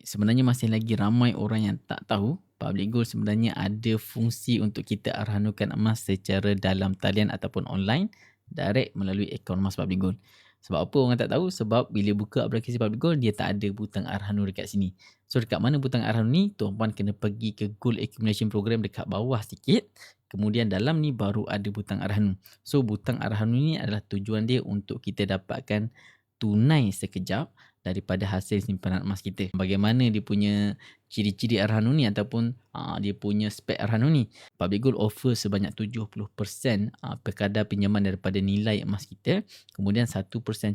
Sebenarnya masih lagi ramai orang yang tak tahu public gold sebenarnya ada fungsi untuk kita arhanukan emas secara dalam talian ataupun online direct melalui akaun emas public gold. Sebab apa orang tak tahu? Sebab bila buka aplikasi public gold dia tak ada butang arhanu dekat sini. So dekat mana butang arhanu ni? Tuan puan kena pergi ke gold accumulation program dekat bawah sikit. Kemudian dalam ni baru ada butang arhanu. So butang arhanu ni adalah tujuan dia untuk kita dapatkan tunai sekejap daripada hasil simpanan emas kita. Bagaimana dia punya ciri-ciri Arhanu ni ataupun dia punya spek Arhanu ni. Public Gold offer sebanyak 70% per kadar pinjaman daripada nilai emas kita. Kemudian 1%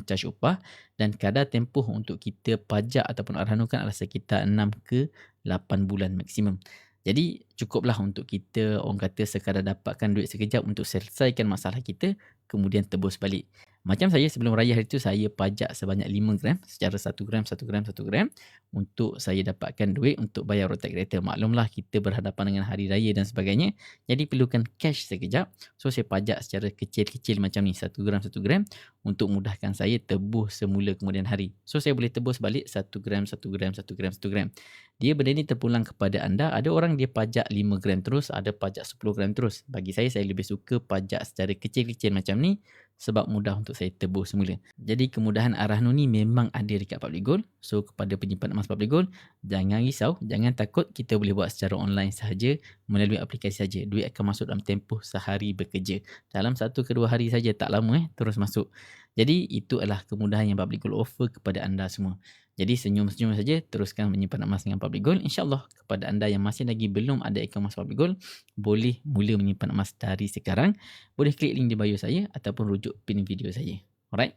charge upah dan kadar tempoh untuk kita pajak ataupun arhanukan adalah sekitar 6 ke 8 bulan maksimum. Jadi cukuplah untuk kita orang kata sekadar dapatkan duit sekejap untuk selesaikan masalah kita kemudian tebus balik. Macam saya sebelum raya hari tu saya pajak sebanyak 5 gram secara 1 gram, 1 gram, 1 gram untuk saya dapatkan duit untuk bayar rotak kereta. Maklumlah kita berhadapan dengan hari raya dan sebagainya. Jadi perlukan cash sekejap. So saya pajak secara kecil-kecil macam ni 1 gram, 1 gram untuk mudahkan saya tebus semula kemudian hari. So saya boleh tebus balik 1 gram, 1 gram, 1 gram, 1 gram. Dia benda ni terpulang kepada anda. Ada orang dia pajak 5 gram terus, ada pajak 10 gram terus. Bagi saya lebih suka pajak secara kecil-kecil macam ni sebab mudah untuk saya tebus semula. Jadi kemudahan Arahnu ni memang ada dekat Public Gold. So kepada penyimpan emas Public Gold, jangan risau, jangan takut, kita boleh buat secara online sahaja melalui aplikasi saja. Duit akan masuk dalam tempoh sehari bekerja. Dalam 1 ke 2 hari saja, tak lama terus masuk. Jadi itu adalah kemudahan yang Public Gold offer kepada anda semua. Jadi senyum-senyum saja, teruskan menyimpan emas dengan Public Gold. InsyaAllah kepada anda yang masih lagi belum ada akaun emas Public Gold, boleh mula menyimpan emas dari sekarang. Boleh klik link di bio saya ataupun rujuk pin video saya. Alright?